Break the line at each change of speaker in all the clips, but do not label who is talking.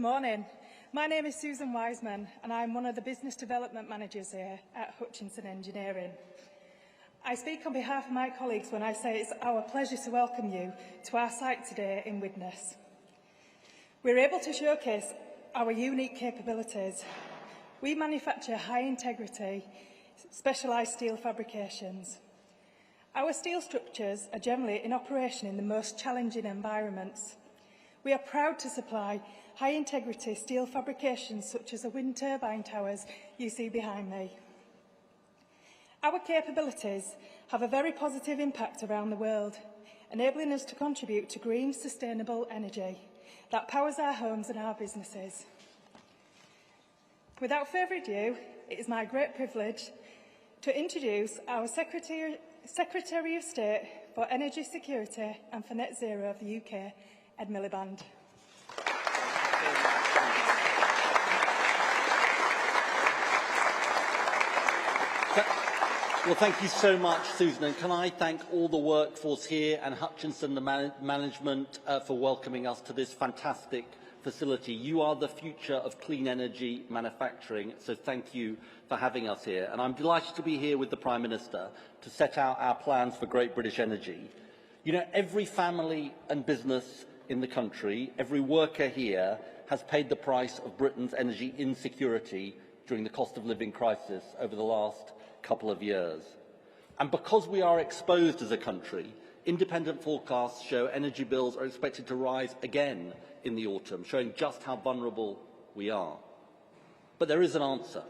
morning. My name is Susan Wiseman and I'm one of the Business Development Managers here at Hutchinson Engineering. I speak on behalf of my colleagues when I say it's our pleasure to welcome you to our site today in Widnes. We're able to showcase our unique capabilities. We manufacture high-integrity, specialised steel fabrications. Our steel structures are generally in operation in the most challenging environments. We are proud to supply high-integrity steel fabrications such as the wind turbine towers you see behind me. Our capabilities have a very positive impact around the world, enabling us to contribute to green, sustainable energy that powers our homes and our businesses. Without further ado, it is my great privilege to introduce our Secretary of State for Energy Security and for Net Zero of the UK, Ed Miliband.
Well, thank you so much, Susan. And can I thank all the workforce here and Hutchinson, the management, for welcoming us to this fantastic facility. You are the future of clean energy manufacturing, so thank you for having us here. And I'm delighted to be here with the Prime Minister to set out our plans for Great British Energy. You know, every family and business in the country, every worker here has paid the price of Britain's energy insecurity during the cost of living crisis over the last couple of years. And because we are exposed as a country, independent forecasts show energy bills are expected to rise again in the autumn, showing just how vulnerable we are. But there is an answer.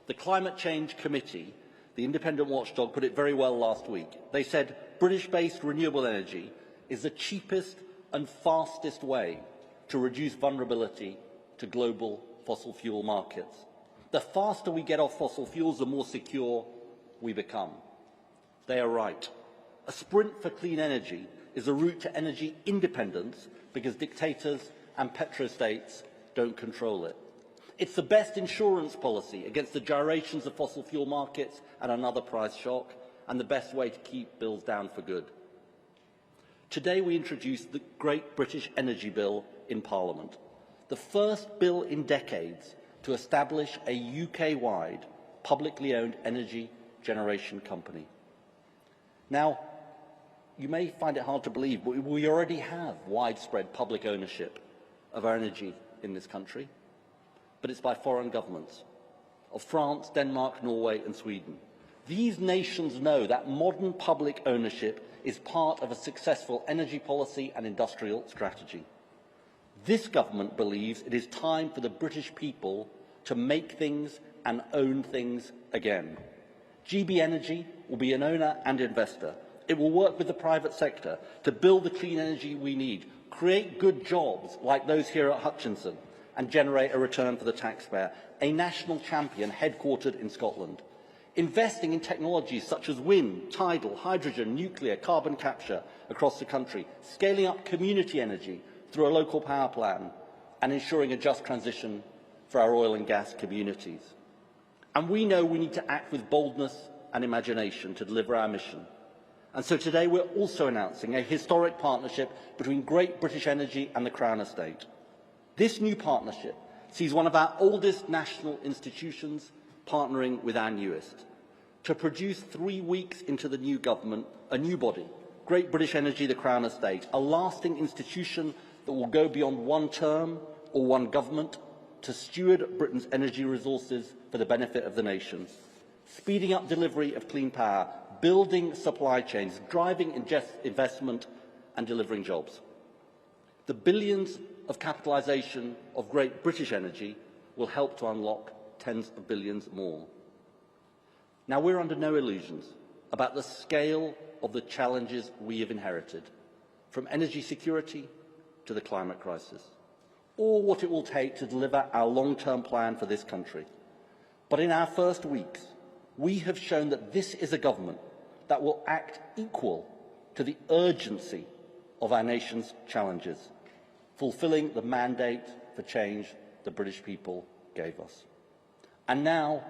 The Climate Change Committee, the independent watchdog, put it very well last week. They said British-based renewable energy is the cheapest and fastest way to reduce vulnerability to global fossil fuel markets. The faster we get off fossil fuels, the more secure we become. They are right. A sprint for clean energy is a route to energy independence because dictators and petrostates don't control it. It's the best insurance policy against the gyrations of fossil fuel markets and another price shock, and the best way to keep bills down for good. Today we introduced the Great British Energy Bill in Parliament, the first bill in decades to establish a UK-wide, publicly owned energy generation company. Now, you may find it hard to believe, but we already have widespread public ownership of our energy in this country, but it's by foreign governments of France, Denmark, Norway and Sweden. These nations know that modern public ownership is part of a successful energy policy and industrial strategy. This government believes it is time for the British people to make things and own things again. GB Energy will be an owner and investor. It will work with the private sector to build the clean energy we need, create good jobs like those here at Hutchinson, and generate a return for the taxpayer, a national champion headquartered in Scotland. Investing in technologies such as wind, tidal, hydrogen, nuclear, carbon capture across the country, scaling up community energy through a local power plan, and ensuring a just transition for our oil and gas communities. And we know we need to act with boldness and imagination to deliver our mission. And so today we're also announcing a historic partnership between Great British Energy and the Crown Estate. This new partnership sees one of our oldest national institutions partnering with our newest to produce 3 weeks into the new government a new body, Great British Energy, the Crown Estate, a lasting institution that will go beyond one term or one government to steward Britain's energy resources for the benefit of the nation, speeding up delivery of clean power, building supply chains, driving investment and delivering jobs. The billions of capitalisation of Great British Energy will help to unlock tens of billions more. Now, we're under no illusions about the scale of the challenges we have inherited, from energy security to the climate crisis, or what it will take to deliver our long-term plan for this country. But in our first weeks, we have shown that this is a government that will act equal to the urgency of our nation's challenges, fulfilling the mandate for change the British people gave us. And now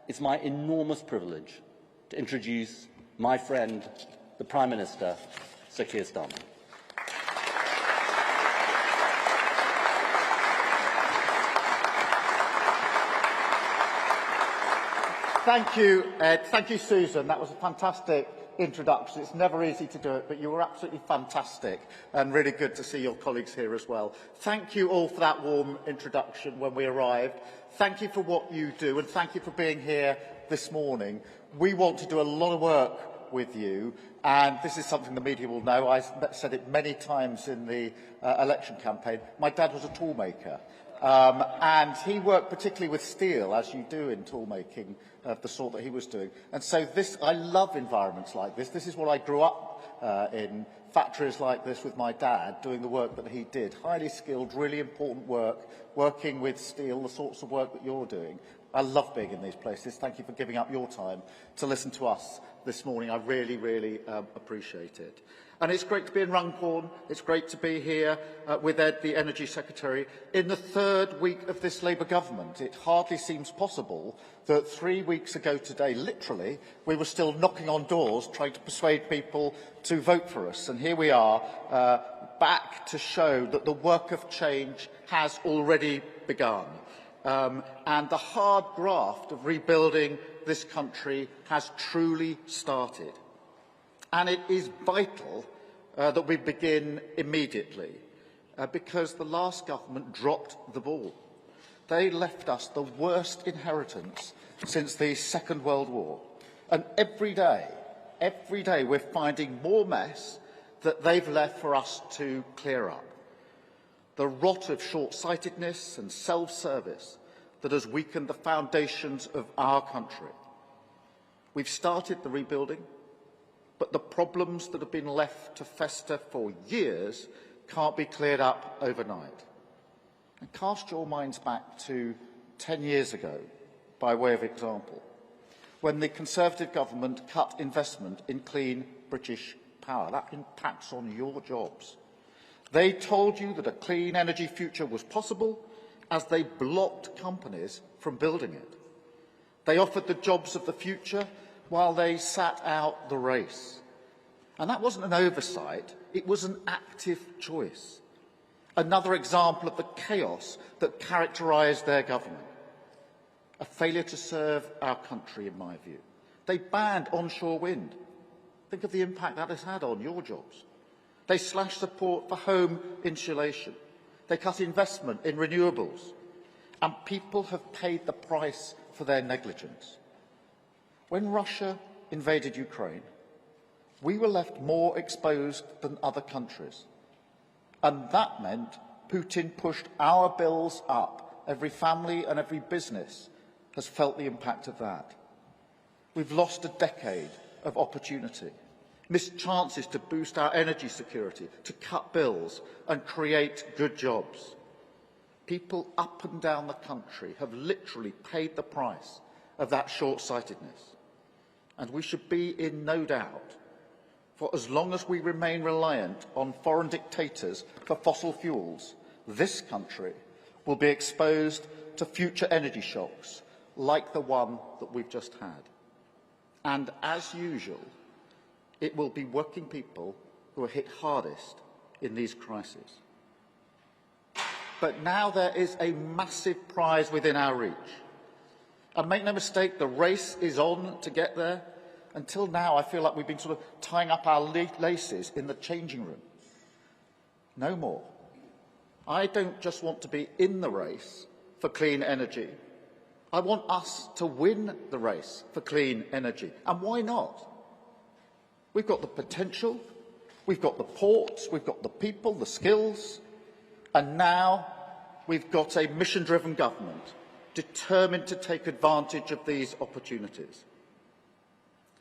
it's my enormous privilege to introduce my friend, the Prime Minister, Sir Keir Starmer.
Thank you, Ed. Thank you, Susan. That was a fantastic introduction. It's never easy to do it, but you were absolutely fantastic and really good to see your colleagues here as well. Thank you all for that warm introduction when we arrived. Thank you for what you do, and thank you for being here this morning. We want to do a lot of work with you, and this is something the media will know. I said it many times in the election campaign. My dad was a tool maker. And he worked particularly with steel, as you do in tool making of the sort that he was doing. And so I love environments like this. This is what I grew up in, factories like this with my dad, doing the work that he did. Highly skilled, really important work, working with steel, the sorts of work that you're doing. I love being in these places. Thank you for giving up your time to listen to us this morning. I really, really appreciate it. And it's great to be in Runcorn. It's great to be here with Ed, the Energy Secretary, in the third week of this Labour government. It hardly seems possible that 3 weeks ago today, literally, we were still knocking on doors trying to persuade people to vote for us. And here we are, back to show that the work of change has already begun. And the hard graft of rebuilding this country has truly started. And it is vital that we begin immediately, because the last government dropped the ball. They left us the worst inheritance since the Second World War. And every day we're finding more mess that they've left for us to clear up. The rot of short-sightedness and self-service that has weakened the foundations of our country. We've started the rebuilding, but the problems that have been left to fester for years can't be cleared up overnight. And cast your minds back to 10 years ago, by way of example, when the Conservative government cut investment in clean British power. That impacts on your jobs. They told you that a clean energy future was possible as they blocked companies from building it. They offered the jobs of the future while they sat out the race. And that wasn't an oversight, it was an active choice. Another example of the chaos that characterised their government. A failure to serve our country, in my view. They banned onshore wind. Think of the impact that has had on your jobs. They slashed support for home insulation. They cut investment in renewables. And people have paid the price for their negligence. When Russia invaded Ukraine, we were left more exposed than other countries. And that meant Putin pushed our bills up. Every family and every business has felt the impact of that. We've lost a decade of opportunity, missed chances to boost our energy security, to cut bills and create good jobs. People up and down the country have literally paid the price of that short-sightedness. And we should be in no doubt, for as long as we remain reliant on foreign dictators for fossil fuels, this country will be exposed to future energy shocks like the one that we've just had. And as usual, it will be working people who are hit hardest in these crises. But now there is a massive prize within our reach. And make no mistake, the race is on to get there. Until now, I feel like we've been sort of tying up our laces in the changing room. No more. I don't just want to be in the race for clean energy. I want us to win the race for clean energy. And why not? We've got the potential, we've got the ports, we've got the people, the skills, and now we've got a mission-driven government determined to take advantage of these opportunities.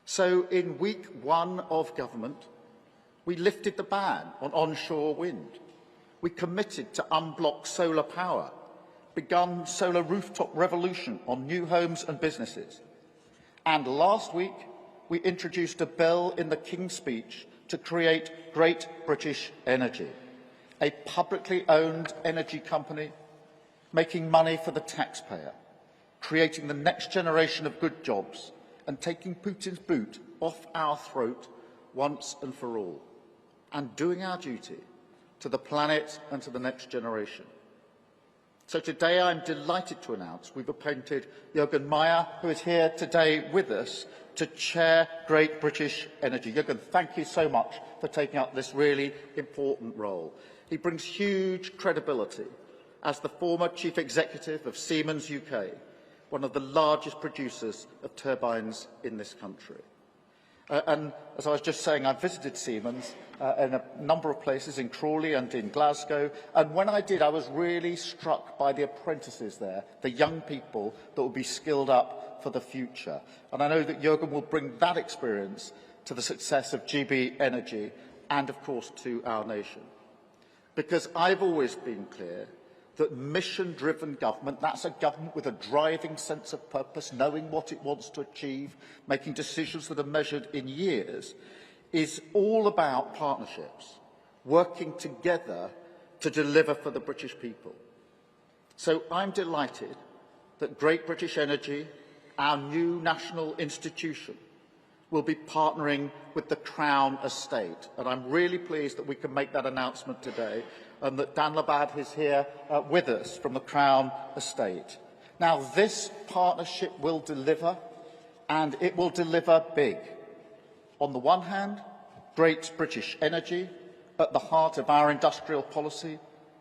So in week one of government, we lifted the ban on onshore wind. We committed to unblock solar power, begun solar rooftop revolution on new homes and businesses. And last week, we introduced a bill in the King's Speech to create Great British Energy, a publicly owned energy company making money for the taxpayer, creating the next generation of good jobs and taking Putin's boot off our throat once and for all, and doing our duty to the planet and to the next generation. So today I'm delighted to announce we've appointed Jürgen Meyer, who is here today with us, to chair Great British Energy. Jürgen, thank you so much for taking up this really important role. He brings huge credibility as the former Chief Executive of Siemens UK, one of the largest producers of turbines in this country. And as I was just saying, I visited Siemens in a number of places, in Crawley and in Glasgow, and when I did, I was really struck by the apprentices there, the young people that will be skilled up for the future. And I know that Jürgen will bring that experience to the success of GB Energy and, of course, to our nation. Because I've always been clear that mission-driven government, that's a government with a driving sense of purpose, knowing what it wants to achieve, making decisions that are measured in years, is all about partnerships, working together to deliver for the British people. So I'm delighted that Great British Energy, our new national institution, will be partnering with the Crown Estate. And I'm really pleased that we can make that announcement today and that Dan Labad is here with us from the Crown Estate. Now, this partnership will deliver, and it will deliver big. On the one hand, Great British Energy, at the heart of our industrial policy,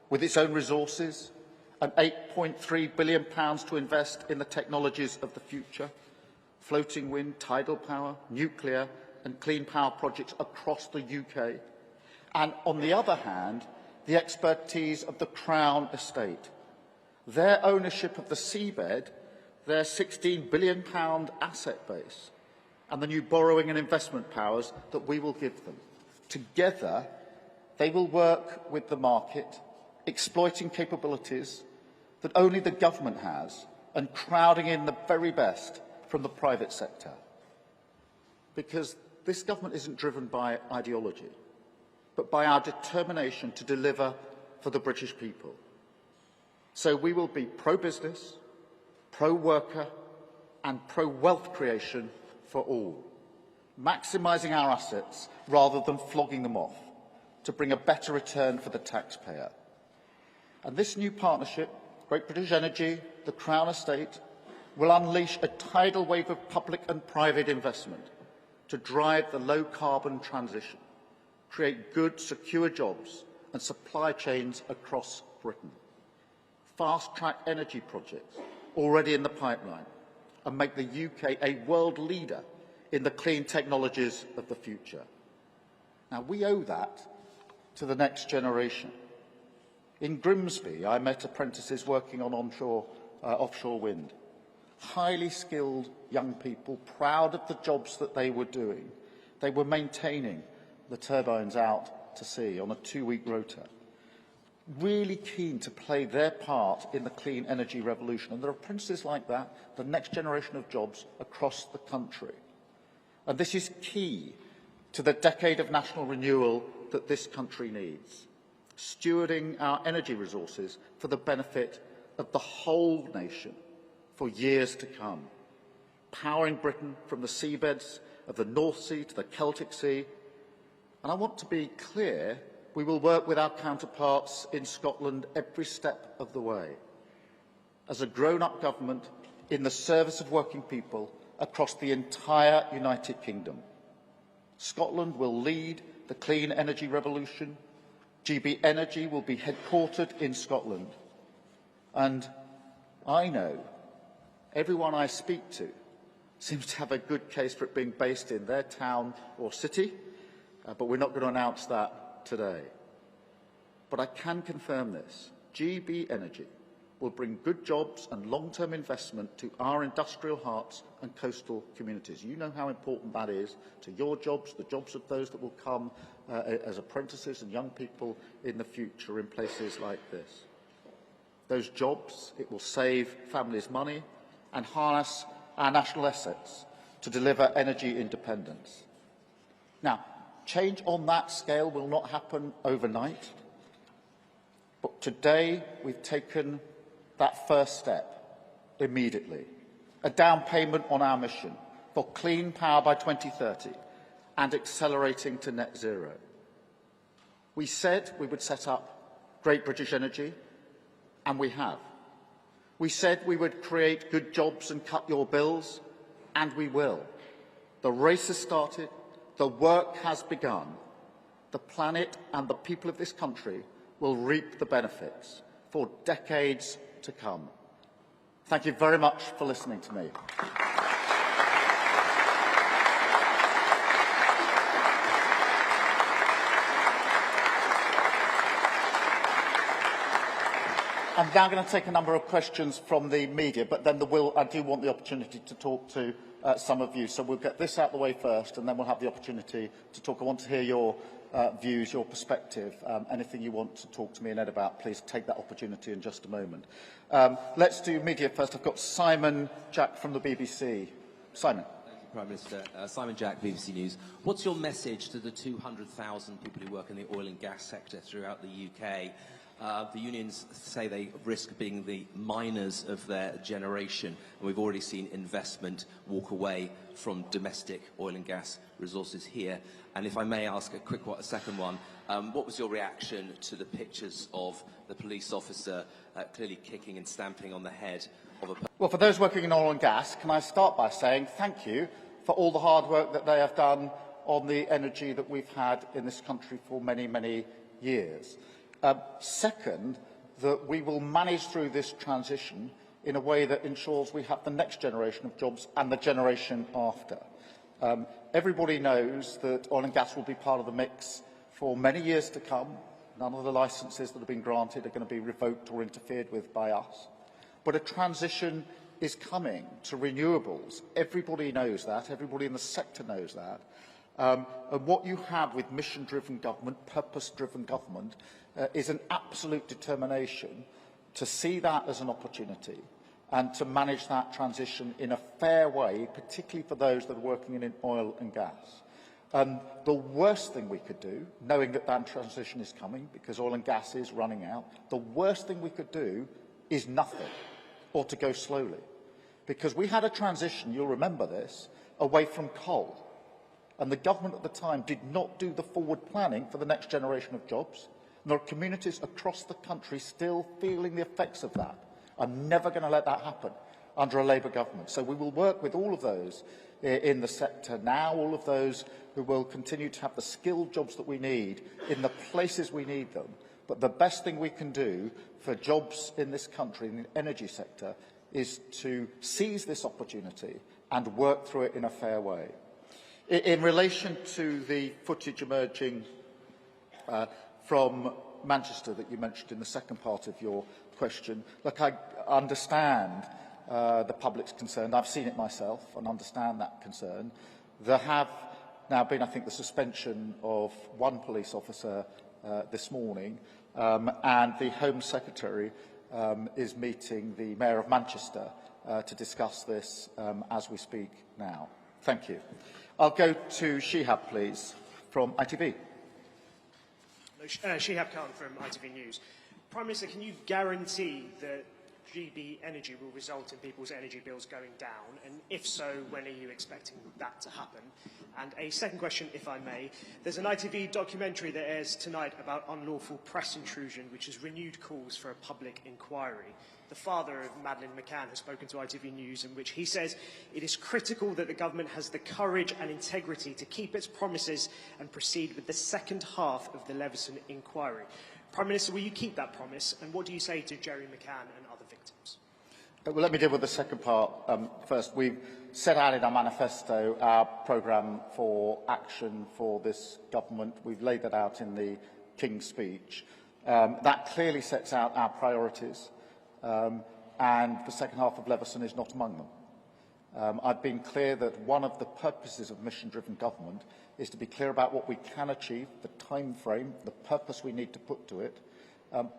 with its own resources, and £8.3 billion to invest in the technologies of the future, floating wind, tidal power, nuclear and clean power projects across the UK. And on the other hand, the expertise of the Crown Estate, their ownership of the seabed, their £16 billion asset base, and the new borrowing and investment powers that we will give them. Together, they will work with the market, exploiting capabilities that only the government has and crowding in the very best from the private sector. Because this government isn't driven by ideology, but by our determination to deliver for the British people. So we will be pro-business, pro-worker and pro-wealth creation for all, maximising our assets rather than flogging them off to bring a better return for the taxpayer. And this new partnership, Great British Energy, the Crown Estate, will unleash a tidal wave of public and private investment to drive the low-carbon transition, create good, secure jobs and supply chains across Britain, fast-track energy projects already in the pipeline, and make the UK a world leader in the clean technologies of the future. Now, we owe that to the next generation. In Grimsby, I met apprentices working on offshore wind. Highly skilled young people, proud of the jobs that they were doing. They were maintaining the turbines out to sea on a 2-week rota. Really keen to play their part in the clean energy revolution. And there are apprentices like that, the next generation of jobs across the country. And this is key to the decade of national renewal that this country needs. Stewarding our energy resources for the benefit of the whole nation for years to come. Powering Britain from the seabeds of the North Sea to the Celtic Sea. And I want to be clear, we will work with our counterparts in Scotland every step of the way, as a grown-up government in the service of working people across the entire United Kingdom. Scotland will lead the clean energy revolution. GB Energy will be headquartered in Scotland. And I know everyone I speak to seems to have a good case for it being based in their town or city, but we're not going to announce that today. But I can confirm this. GB Energy will bring good jobs and long-term investment to our industrial hearts and coastal communities. You know how important that is to your jobs, the jobs of those that will come as apprentices and young people in the future in places like this. Those jobs, it will save families money and harness our national assets to deliver energy independence. Now, change on that scale will not happen overnight, but today we've taken that first step immediately, a down payment on our mission for clean power by 2030 and accelerating to net zero. We said we would set up Great British Energy, and we have. We said we would create good jobs and cut your bills, and we will. The race has started, the work has begun. The planet and the people of this country will reap the benefits for decades to come. Thank you very much for listening to me. I'm now going to take a number of questions from the media, but then I do want the opportunity to talk to some of you. So we'll get this out of the way first, and then we'll have the opportunity to talk. I want to hear your views, your perspective. Anything you want to talk to me and Ed about, please take that opportunity in just a moment. Let's do media first. I've got Simon Jack from the BBC. Simon.
Thank you, Prime Minister. Simon Jack, BBC News. What's your message to the 200,000 people who work in the oil and gas sector throughout the UK? The unions say they risk being the miners of their generation, and we've already seen investment walk away from domestic oil and gas resources here. And if I may ask a second one, what was your reaction to the pictures of the police officer clearly kicking and stamping on the head of a...
Well, for those working in oil and gas, can I start by saying thank you for all the hard work that they have done on the energy that we've had in this country for many, many years. Second, that we will manage through this transition in a way that ensures we have the next generation of jobs and the generation after. Everybody knows that oil and gas will be part of the mix for many years to come. None of the licences that have been granted are going to be revoked or interfered with by us. But a transition is coming to renewables. Everybody knows that. Everybody in the sector knows that. And what you have with mission-driven government, purpose-driven government, is an absolute determination to see that as an opportunity and to manage that transition in a fair way, particularly for those that are working in oil and gas. The worst thing we could do, knowing that that transition is coming, because oil and gas is running out, the worst thing we could do is nothing, or to go slowly. Because we had a transition, you'll remember this, away from coal. And the government at the time did not do the forward planning for the next generation of jobs. And there are communities across the country still feeling the effects of that. I'm never going to let that happen under a Labour government. So we will work with all of those in the sector now, all of those who will continue to have the skilled jobs that we need in the places we need them. But the best thing we can do for jobs in this country, in the energy sector, is to seize this opportunity and work through it in a fair way. In relation to the footage emerging from Manchester that you mentioned in the second part of your question, look, I understand the public's concern. I've seen it myself and understand that concern. There have now been, I think, the suspension of one police officer this morning, and the Home Secretary is meeting the Mayor of Manchester to discuss this as we speak now. Thank you. I'll go to Shihab, please, from ITV.
Shihab Khan from ITV News. Prime Minister, can you guarantee that GB Energy will result in people's energy bills going down? And if so, when are you expecting that to happen? And a second question, if I may. There's an ITV documentary that airs tonight about unlawful press intrusion, which has renewed calls for a public inquiry. The father of Madeleine McCann has spoken to ITV News, in which he says it is critical that the government has the courage and integrity to keep its promises and proceed with the second half of the Leveson inquiry. Prime Minister, will you keep that promise? And what do you say to Jerry McCann and other victims?
Well, let me deal with the second part first. We've set out in our manifesto our programme for action for this government. We've laid that out in the King's speech. That clearly sets out our priorities. And the second half of Leveson is not among them. I've been clear that one of the purposes of mission-driven government is to be clear about what we can achieve, the time frame, the purpose we need to put to it,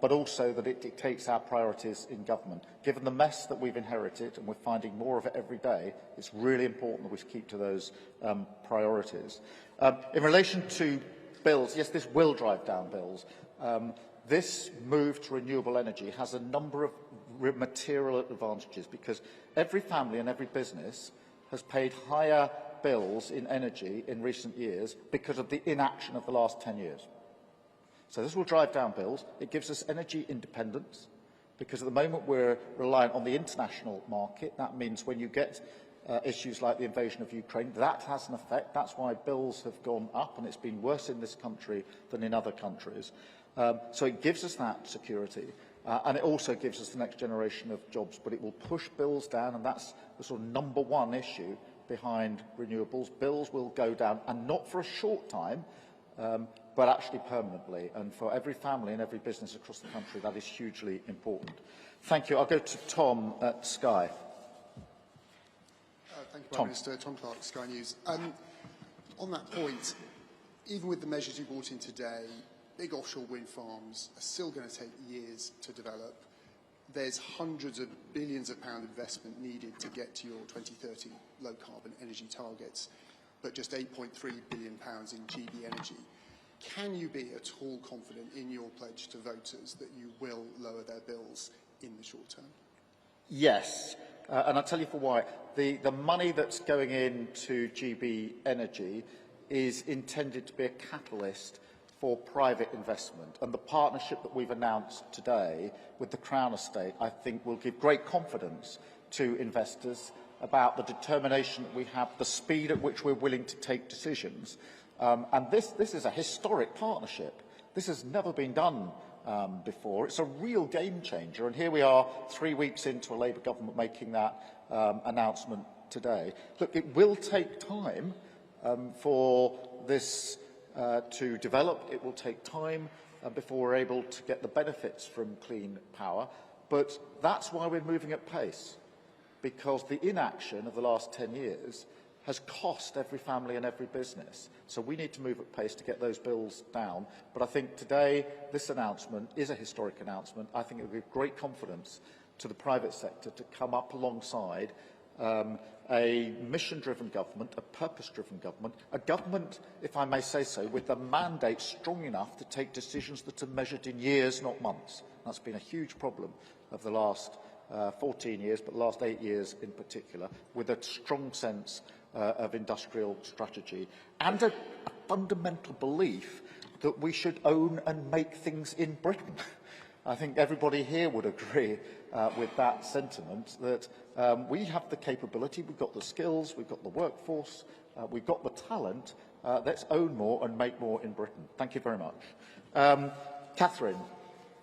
but also that it dictates our priorities in government. Given the mess that we've inherited, and we're finding more of it every day, it's really important that we keep to those priorities. In relation to bills, yes, this will drive down bills. This move to renewable energy has a number of material advantages, because every family and every business has paid higher bills in energy in recent years because of the inaction of the last 10 years. So this will drive down bills. It gives us energy independence. Because at the moment we're reliant on the international market. That means when you get issues like the invasion of Ukraine, that has an effect. That's why bills have gone up, and it's been worse in this country than in other countries. So it gives us that security, and it also gives us the next generation of jobs, but it will push bills down, and that's the sort of number one issue behind renewables. Bills will go down, and not for a short time, but actually permanently. And for every family and every business across the country, that is hugely important. Thank you. I'll go to Tom at Sky.
Thank you, Prime Minister. Tom Clark, Sky News. On that point, even with the measures you brought in today, big offshore wind farms are still going to take years to develop. There's hundreds of billions of pound investment needed to get to your 2030 low-carbon energy targets, but just £8.3 billion in GB Energy. Can you be at all confident in your pledge to voters that you will lower their bills in the short term?
Yes, and I'll tell you for why. The money that's going into GB Energy is intended to be a catalyst for private investment, and the partnership that we've announced today with the Crown Estate, I think, will give great confidence to investors about the determination that we have, the speed at which we're willing to take decisions. And this is a historic partnership. This has never been done before. It's a real game changer, and here we are 3 weeks into a Labour government making that announcement today. Look, it will take time for this to develop. It will take time before we're able to get the benefits from clean power, but that's why we're moving at pace, because the inaction of the last 10 years has cost every family and every business. So we need to move at pace to get those bills down. But I think today this announcement is a historic announcement. I think it will give great confidence to the private sector to come up alongside a mission-driven government, a purpose-driven government, a government, if I may say so, with a mandate strong enough to take decisions that are measured in years, not months. That's been a huge problem of the last 14 years, but the last 8 years in particular, with a strong sense of industrial strategy and a fundamental belief that we should own and make things in Britain. I think everybody here would agree with that sentiment, that we have the capability, we've got the skills, we've got the workforce, we've got the talent. Let's own more and make more in Britain. Thank you very much. Catherine,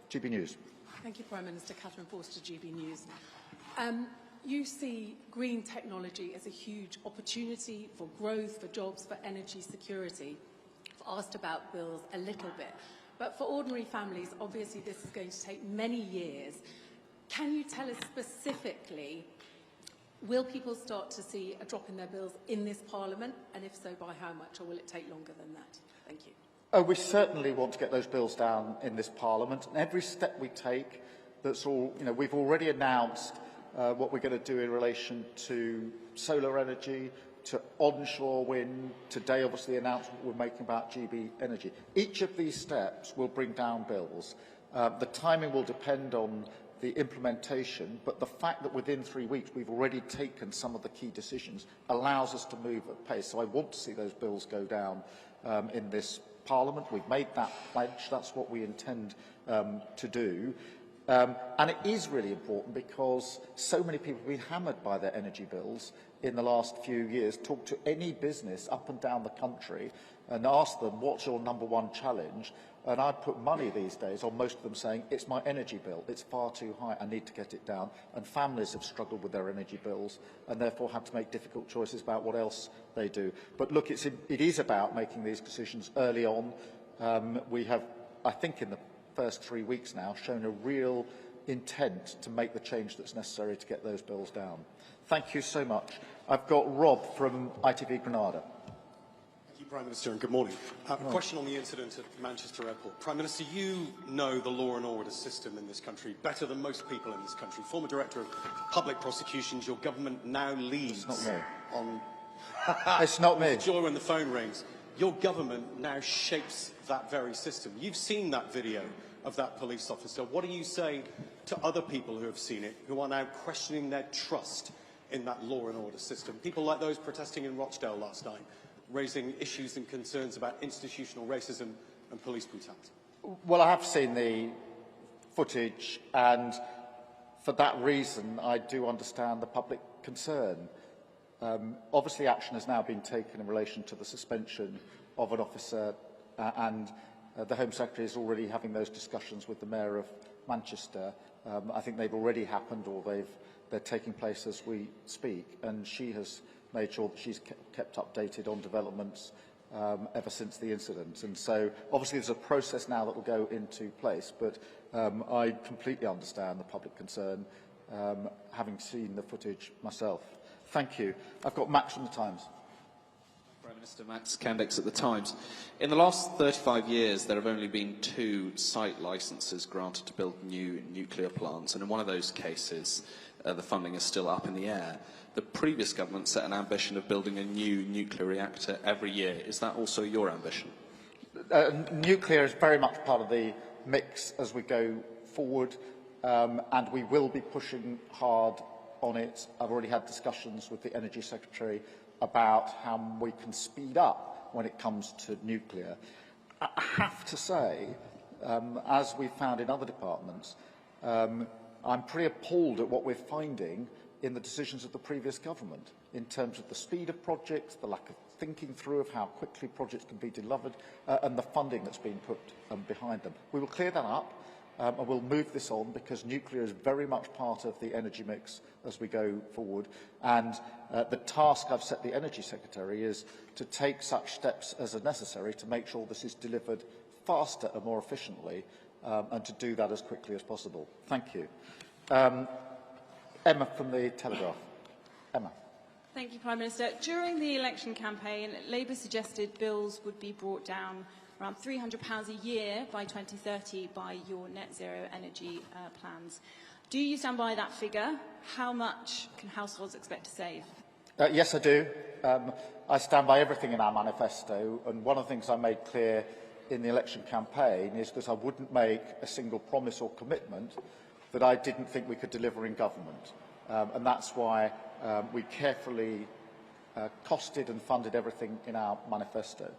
GB News.
Thank you, Prime Minister. Catherine Forster, GB News. You see green technology as a huge opportunity for growth, for jobs, for energy security. I've asked about bills a little bit, but for ordinary families, obviously this is going to take many years. Can you tell us specifically, will people start to see a drop in their bills in this Parliament, and if so, by how much, or will it take longer than that? Thank you.
Oh, we certainly want to get those bills down in this Parliament, and every step we take, that's all, we've already announced what we're going to do in relation to solar energy, to onshore wind. Today, obviously, the announcement we're making about GB Energy. Each of these steps will bring down bills. The timing will depend on the implementation, but the fact that within 3 weeks we've already taken some of the key decisions allows us to move at pace. So I want to see those bills go down in this Parliament. We've made that pledge. That's what we intend to do. And it is really important because so many people have been hammered by their energy bills in the last few years. Talk to any business up and down the country and ask them, what's your number one challenge? And I'd put money these days on most of them saying, it's my energy bill, it's far too high, I need to get it down. And families have struggled with their energy bills and therefore have to make difficult choices about what else they do. But look, it is about making these decisions early on. We have, I think in the first 3 weeks now, shown a real intent to make the change that's necessary to get those bills down. Thank you so much. I've got Rob from ITV Granada.
Thank you, Prime Minister, and good morning. A question on the incident at Manchester Airport. Prime Minister, you know the law and order system in this country better than most people in this country. Former Director of Public Prosecutions, your government now leads
It's not me.
on...
It's not me.
Joy when the phone rings. Your government now shapes that very system. You've seen that video of that police officer. What do you say to other people who have seen it, who are now questioning their trust in that law and order system? People like those protesting in Rochdale last night, raising issues and concerns about institutional racism and police brutality.
Well, I have seen the footage, and for that reason, I do understand the public concern. Obviously, action has now been taken in relation to the suspension of an officer, and the Home Secretary is already having those discussions with the Mayor of Manchester. I think they've already happened, or they're taking place as we speak, and she has made sure that she's kept updated on developments ever since the incident. And so, obviously, there's a process now that will go into place, but I completely understand the public concern, having seen the footage myself. Thank you. I've got Max from the Times.
Prime Minister Max Candex at the Times. In the last 35 years, there have only been 2 site licences granted to build new nuclear plants, and in one of those cases, the funding is still up in the air. The previous government set an ambition of building a new nuclear reactor every year. Is that also your ambition?
Nuclear is very much part of the mix as we go forward, and we will be pushing hard on it. I've already had discussions with the Energy Secretary about how we can speed up when it comes to nuclear. I have to say, as we've found in other departments, I'm pretty appalled at what we're finding in the decisions of the previous government in terms of the speed of projects, the lack of thinking through of how quickly projects can be delivered, and the funding that's been put behind them. We will clear that up, and we'll move this on, because nuclear is very much part of the energy mix as we go forward. And the task I've set the Energy Secretary is to take such steps as are necessary to make sure this is delivered faster and more efficiently, and to do that as quickly as possible. Thank you. Emma from the Telegraph. Emma.
Thank you, Prime Minister. During the election campaign, Labour suggested bills would be brought down around £300 a year by 2030 by your net zero energy plans. Do you stand by that figure? How much can households expect to save?
Yes, I do. I stand by everything in our manifesto, and one of the things I made clear in the election campaign is that I wouldn't make a single promise or commitment that I didn't think we could deliver in government. And that's why we carefully costed and funded everything in our manifesto.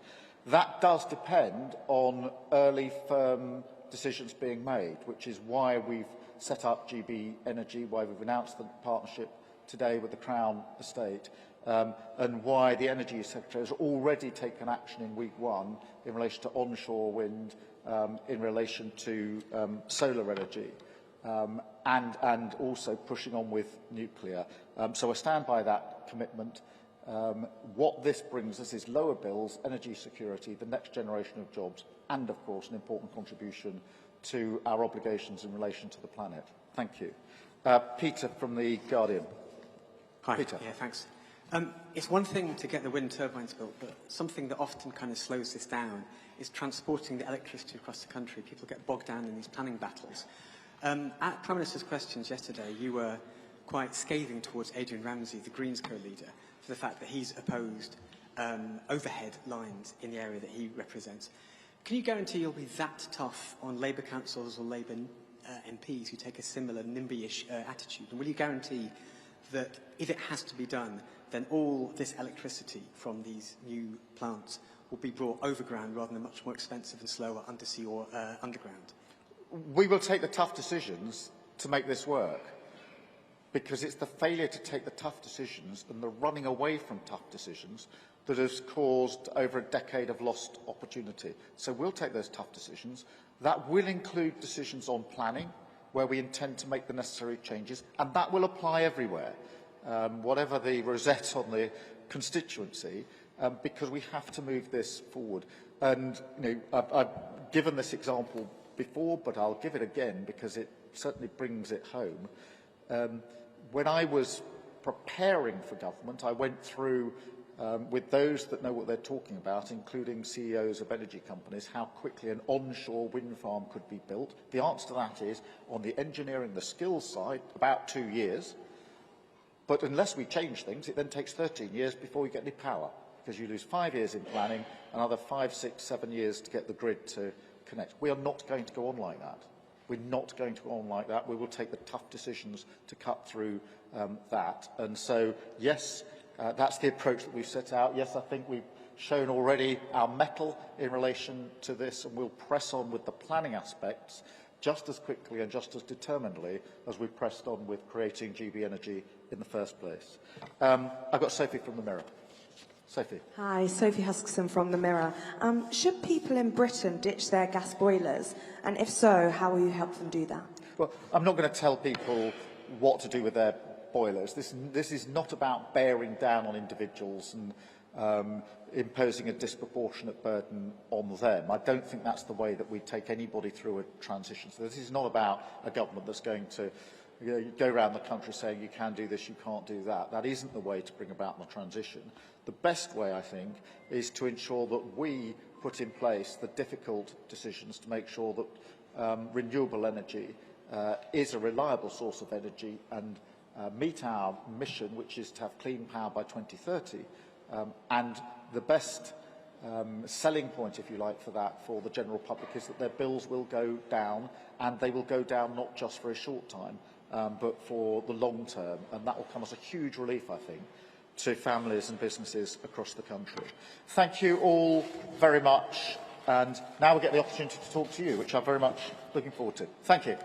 That does depend on early, firm decisions being made, which is why we've set up GB Energy, why we've announced the partnership today with the Crown Estate, and why the Energy Secretary has already taken action in week 1 in relation to onshore wind, in relation to solar energy, and also pushing on with nuclear. So I stand by that commitment. What this brings us is lower bills, energy security, the next generation of jobs, and, of course, an important contribution to our obligations in relation to the planet. Thank you. Peter from The Guardian.
Hi.
Peter.
Yeah, thanks. It's one thing to get the wind turbines built, but something that often kind of slows this down is transporting the electricity across the country. People get bogged down in these planning battles. At Prime Minister's questions yesterday, you were quite scathing towards Adrian Ramsey, the Greens co-leader, for the fact that he's opposed overhead lines in the area that he represents. Can you guarantee you'll be that tough on Labour councillors or Labour MPs who take a similar NIMBY-ish attitude? And will you guarantee that if it has to be done, then all this electricity from these new plants will be brought overground rather than much more expensive and slower undersea or underground?
We will take the tough decisions to make this work, because it's the failure to take the tough decisions and the running away from tough decisions that has caused over a decade of lost opportunity. So we'll take those tough decisions. That will include decisions on planning, where we intend to make the necessary changes, and that will apply everywhere, whatever the rosette on the constituency, because we have to move this forward. And I've given this example before, but I'll give it again because it certainly brings it home. When I was preparing for government, I went through with those that know what they're talking about, including CEOs of energy companies, how quickly an onshore wind farm could be built. The answer to that is, on the engineering, the skills side, about 2 years. But unless we change things, it then takes 13 years before you get any power, because you lose 5 years in planning, another 5, 6, 7 years to get the grid to connect. We are not going to go on like that. We're not going to go on like that. We will take the tough decisions to cut through that. And so, yes, that's the approach that we've set out. Yes, I think we've shown already our mettle in relation to this, and we'll press on with the planning aspects just as quickly and just as determinedly as we pressed on with creating GB Energy in the first place. I've got Sophie from the Mirror. Sophie.
Hi, Sophie Hutchinson from the Mirror. Should people in Britain ditch their gas boilers? And if so, how will you help them do that?
Well, I'm not going to tell people what to do with their boilers. This is not about bearing down on individuals and imposing a disproportionate burden on them. I don't think that's the way that we take anybody through a transition. So this is not about a government that's going to go around the country saying you can do this, you can't do that. That isn't the way to bring about the transition. The best way, I think, is to ensure that we put in place the difficult decisions to make sure that renewable energy is a reliable source of energy and meet our mission, which is to have clean power by 2030. And the best selling point, if you like, for that, for the general public, is that their bills will go down, and they will go down not just for a short time, but for the long term. And that will come as a huge relief, I think, to families and businesses across the country. Thank you all very much. And now we get the opportunity to talk to you, which I'm very much looking forward to. Thank you.